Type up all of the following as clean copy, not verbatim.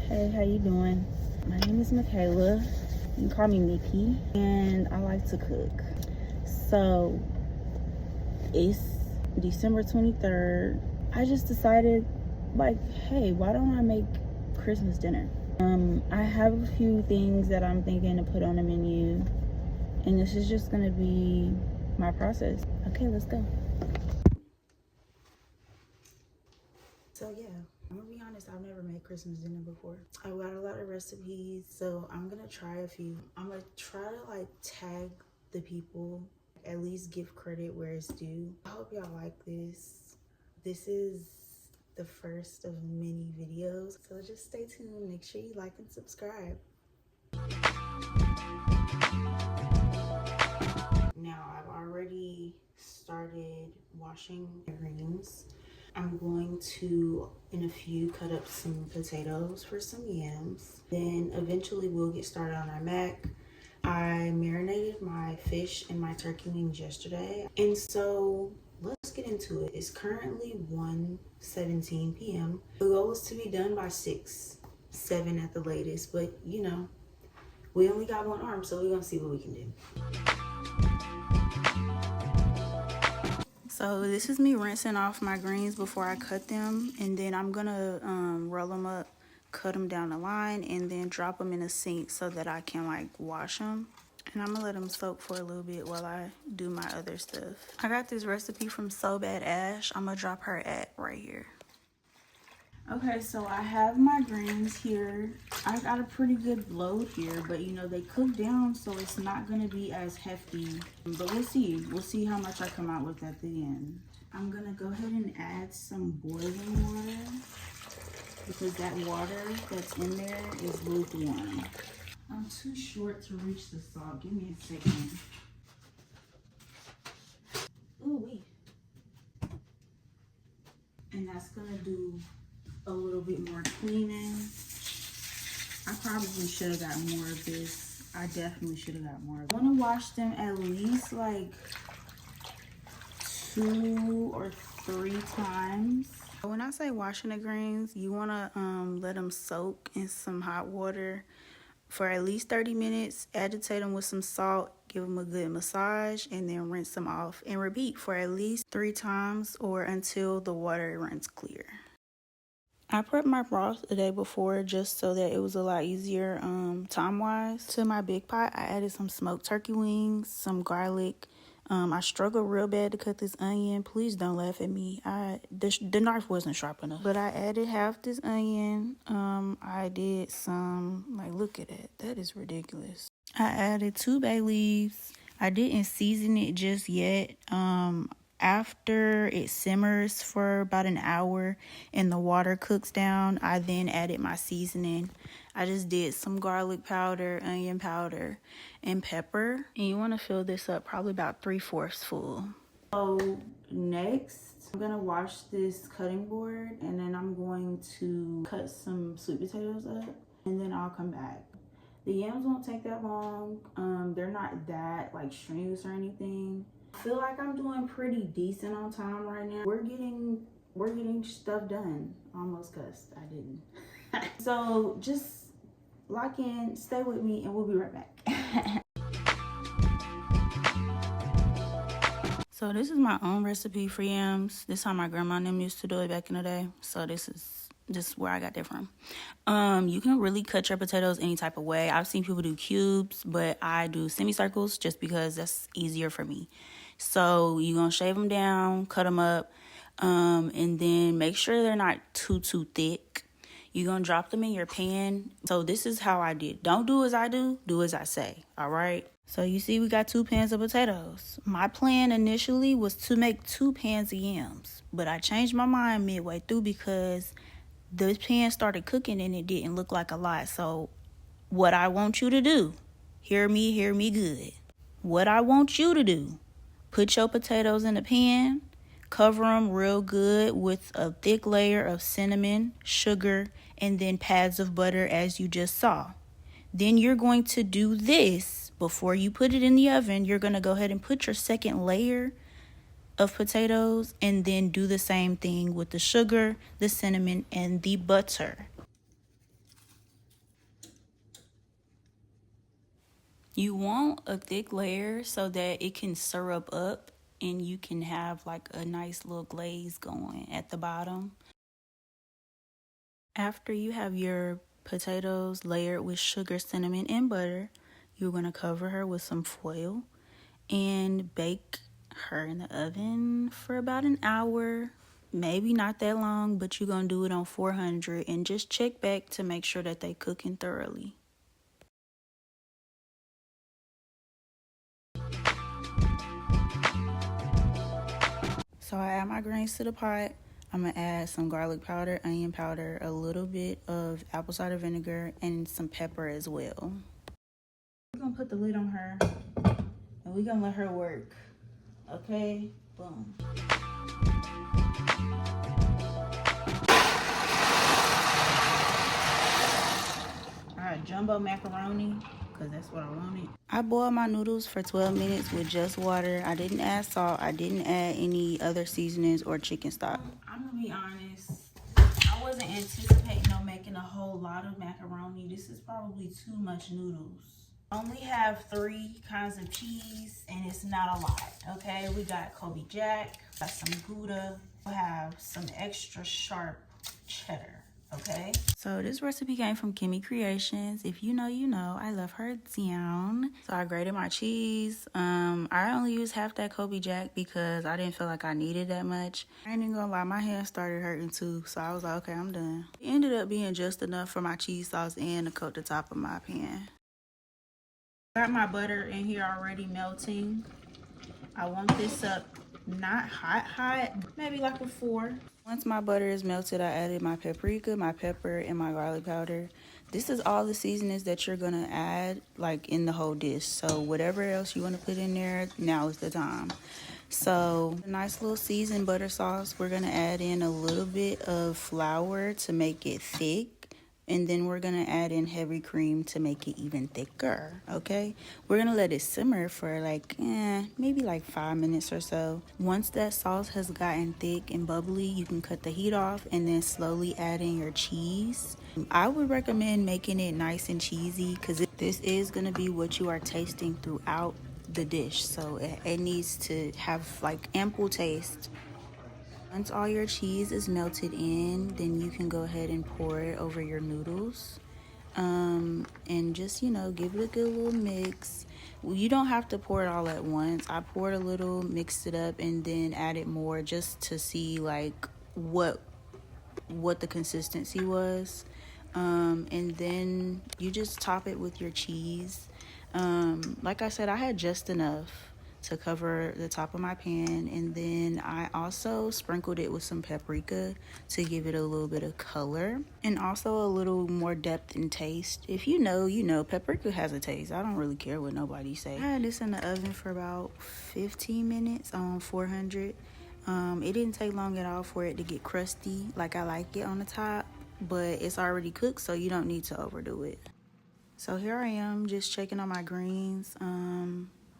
Hey, how you doing? My name is Michaela. You can call me Mickey, and I like to cook. So it's December 23rd. I just decided, like, hey, why don't I make Christmas dinner? I have a few things that I'm thinking to put on the menu, and this is just gonna be my process. Okay, let's go. So yeah, I'm gonna be honest, I've never made Christmas dinner before. I've got a lot of recipes, so I'm gonna try a few. I'm gonna try to like tag the people, at least give credit where it's due. I hope y'all like this. This is the first of many videos, so just stay tuned. Make sure you like and subscribe. Now I've already started washing my greens. I'm going to, in a few, cut up some potatoes for some yams. Then eventually we'll get started on our mac. I marinated my fish and my turkey wings yesterday. And so let's get into it. It's currently 1:17 p.m. The goal is to be done by 6, 7 at the latest. But you know, we only got one arm, so we're gonna see what we can do. So this is me rinsing off my greens before I cut them, and then I'm gonna roll them up, cut them down the line, and then drop them in a sink so that I can like wash them. And I'm gonna let them soak for a little bit while I do my other stuff. I got this recipe from So Bad Ash. I'm gonna drop her at right here. Okay, so I have my greens here. I got a pretty good load here, but you know, they cook down, so it's not gonna be as hefty. But we'll see. We'll see how much I come out with at the end. I'm gonna go ahead and add some boiling water because that water that's in there is lukewarm. I'm too short to reach the salt. Give me a second. Ooh wee. And that's gonna do a little bit more cleaning. I probably should have got more of this. I definitely should have got more of it. I want to wash them at least like 2 or 3 times. When I say washing the greens, you want to let them soak in some hot water for at least 30 minutes. Agitate them with some salt, give them a good massage, and then rinse them off and repeat for at least 3 times or until the water runs clear. I prepped my broth the day before just so that it was a lot easier time-wise. To my big pot, I added some smoked turkey wings, some garlic. I struggled real bad to cut this onion. Please don't laugh at me. The knife wasn't sharp enough. But I added half this onion. I did some, like, look at it. That is ridiculous. I added 2 bay leaves. I didn't season it just yet. After it simmers for about an hour and the water cooks down, I then added my seasoning. I just did some garlic powder, onion powder, and pepper. And you want to fill this up probably about 3/4 full. So next, I'm going to wash this cutting board, and then I'm going to cut some sweet potatoes up, and then I'll come back. The yams won't take that long. They're not that like strenuous or anything. I feel like I'm doing pretty decent on time right now. We're getting stuff done. Almost cussed. I didn't. So just lock in, stay with me, and we'll be right back. So this is my own recipe for yams. This is how my grandma and them used to do it back in the day. So this is just where I got that from. You can really cut your potatoes any type of way. I've seen people do cubes, but I do semicircles just because that's easier for me. So you're going to shave them down, cut them up, and then make sure they're not too thick. You're going to drop them in your pan. So this is how I did. Don't do as I do as I say, all right? So you see we got 2 pans of potatoes. My plan initially was to make 2 pans of yams, but I changed my mind midway through because the pan started cooking and it didn't look like a lot. So what I want you to do, hear me good. What I want you to do, put your potatoes in the pan, cover them real good with a thick layer of cinnamon, sugar, and then pads of butter as you just saw. Then you're going to do this before you put it in the oven. You're going to go ahead and put your second layer of potatoes and then do the same thing with the sugar, the cinnamon, and the butter. You want a thick layer so that it can syrup up and you can have like a nice little glaze going at the bottom. After you have your potatoes layered with sugar, cinnamon, and butter, you're going to cover her with some foil and bake her in the oven for about an hour. Maybe not that long, but you're going to do it on 400 and just check back to make sure that they cooking thoroughly. So I add my greens to the pot. I'm going to add some garlic powder, onion powder, a little bit of apple cider vinegar, and some pepper as well. We're going to put the lid on her and we're going to let her work. Okay? Boom. Alright, jumbo macaroni, because that's what I wanted. I boiled my noodles for 12 minutes with just water. I didn't add salt. I didn't add any other seasonings or chicken stock. I'm going to be honest. I wasn't anticipating on making a whole lot of macaroni. This is probably too much noodles. I only have 3 kinds of cheese, and it's not a lot, okay? We got Kobe Jack, got some Gouda, we have some extra sharp cheddar, okay? So this recipe came from Kimmy Creations. If you know, you know. I love her down. So I grated my cheese. I only used half that Kobe Jack because I didn't feel like I needed that much. I ain't even gonna lie, my hands started hurting too, so I was like, okay, I'm done. It ended up being just enough for my cheese sauce and to coat the top of my pan. Got my butter in here already melting. I want this up not hot, maybe like a 4. Once my butter is melted, I added my paprika, my pepper, and my garlic powder. This is all the seasonings that you're gonna add like in the whole dish. So whatever else you wanna put in there, now is the time. So a nice little seasoned butter sauce. We're gonna add in a little bit of flour to make it thick. And then we're going to add in heavy cream to make it even thicker, okay? We're going to let it simmer for like, maybe like 5 minutes or so. Once that sauce has gotten thick and bubbly, you can cut the heat off and then slowly add in your cheese. I would recommend making it nice and cheesy because this is going to be what you are tasting throughout the dish. So it needs to have like ample taste. Once all your cheese is melted in, then you can go ahead and pour it over your noodles. And just, give it a good little mix. Well, you don't have to pour it all at once. I poured a little, mixed it up, and then added more just to see like what the consistency was. And then you just top it with your cheese. Like I said, I had just enough to cover the top of my pan, and then I also sprinkled it with some paprika to give it a little bit of color and also a little more depth and taste. If you know, you know, paprika has a taste. I don't really care what nobody say. I had this in the oven for about 15 minutes on 400. It didn't take long at all for it to get crusty like I like it on the top, but it's already cooked, so you don't need to overdo it. So here I am just checking on my greens.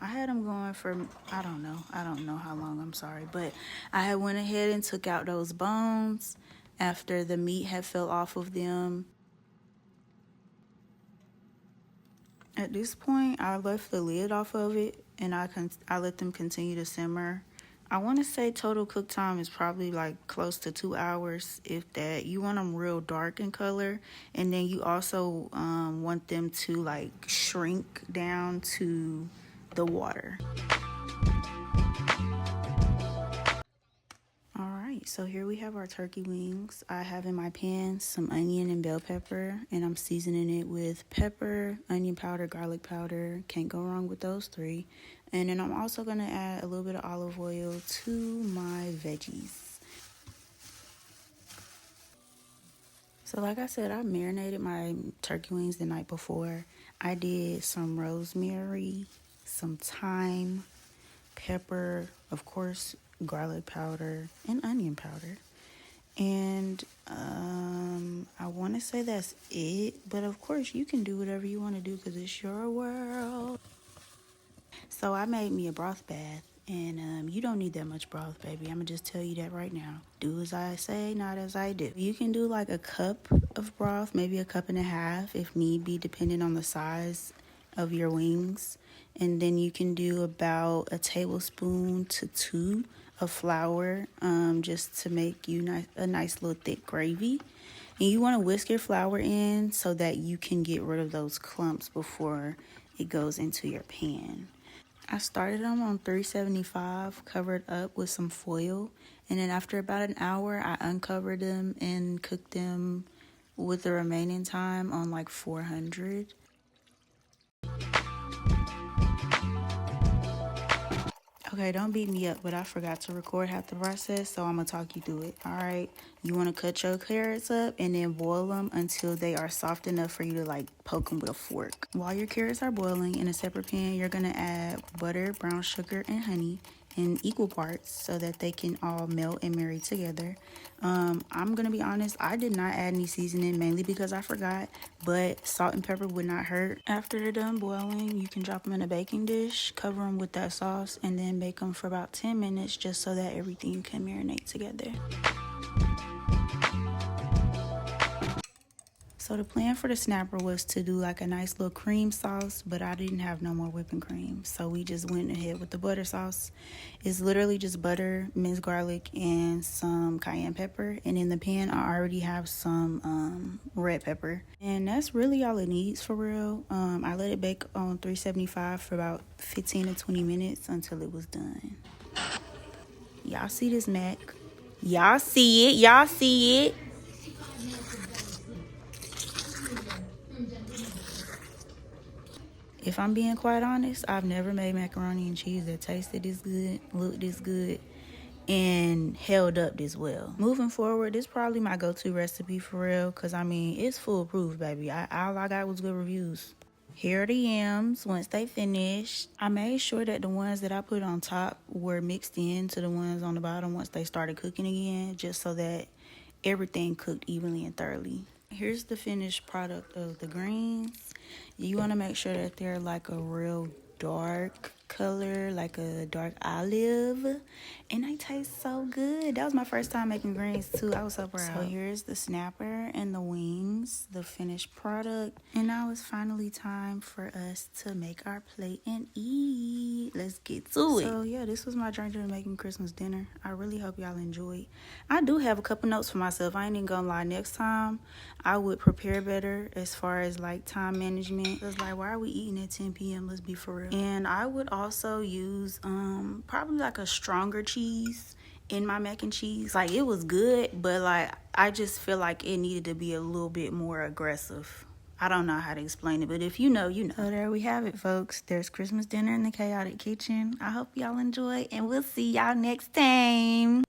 I had them going for, I don't know how long, I'm sorry. But I had went ahead and took out those bones after the meat had fell off of them. At this point, I left the lid off of it and I let them continue to simmer. I want to say total cook time is probably like close to 2 hours, if that. You want them real dark in color, and then you also want them to like shrink down to the water. Alright, so here we have our turkey wings. I have in my pan some onion and bell pepper, and I'm seasoning it with pepper, onion powder, garlic powder. Can't go wrong with those 3. And then I'm also going to add a little bit of olive oil to my veggies. So like I said, I marinated my turkey wings the night before. I did some rosemary, some thyme, pepper, of course, garlic powder, and onion powder. And I want to say that's it. But of course, you can do whatever you want to do because it's your world. So I made me a broth bath. And you don't need that much broth, baby. I'm going to just tell you that right now. Do as I say, not as I do. You can do like a cup of broth, maybe a cup and a half if need be, depending on the size of your wings. And then you can do about a tablespoon to 2 of flour, just to make you a nice little thick gravy. And you want to whisk your flour in so that you can get rid of those clumps before it goes into your pan. I started them on 375, covered up with some foil, and then after about an hour, I uncovered them and cooked them with the remaining time on like 400. Okay, don't beat me up, but I forgot to record half the process, so I'm gonna talk you through it. All right, you want to cut your carrots up and then boil them until they are soft enough for you to like poke them with a fork. While your carrots are boiling, in a separate pan, you're gonna add butter, brown sugar, and honey in equal parts so that they can all melt and marry together. I'm gonna be honest, I did not add any seasoning, mainly because I forgot, but salt and pepper would not hurt. After they're done boiling, you can drop them in a baking dish, cover them with that sauce, and then bake them for about 10 minutes just so that everything can marinate together. So the plan for the snapper was to do like a nice little cream sauce, but I didn't have no more whipping cream. So we just went ahead with the butter sauce. It's literally just butter, minced garlic, and some cayenne pepper. And in the pan, I already have some red pepper. And that's really all it needs for real. I let it bake on 375 for about 15 to 20 minutes until it was done. Y'all see this mac? Y'all see it? Y'all see it? If I'm being quite honest, I've never made macaroni and cheese that tasted this good, looked this good, and held up this well. Moving forward, this is probably my go-to recipe for real, because I mean, it's foolproof, baby. All I got was good reviews. Here are the yams once they finished. I made sure that the ones that I put on top were mixed into the ones on the bottom once they started cooking again, just so that everything cooked evenly and thoroughly. Here's the finished product of the greens. You want to make sure that they're like a real dark color, like a dark olive, and they taste so good. That was my first time making greens too. I was so proud. So here's the snapper and the wings, the finished product, and now it's finally time for us to make our plate and eat. Let's get to it. So yeah, this was my journey to making Christmas dinner. I really hope y'all enjoyed. I do have a couple notes for myself. I ain't even gonna lie, next time I would prepare better as far as like time management. It's like, why are we eating at 10 p.m.? Let's be for real. And I would also use probably like a stronger cheese in my mac and cheese. Like, it was good, but like I just feel like it needed to be a little bit more aggressive. I don't know how to explain it, but if you know, you know. So there we have it, folks. There's Christmas dinner in the Chaotic Kitchen. I hope y'all enjoy, and we'll see y'all next time.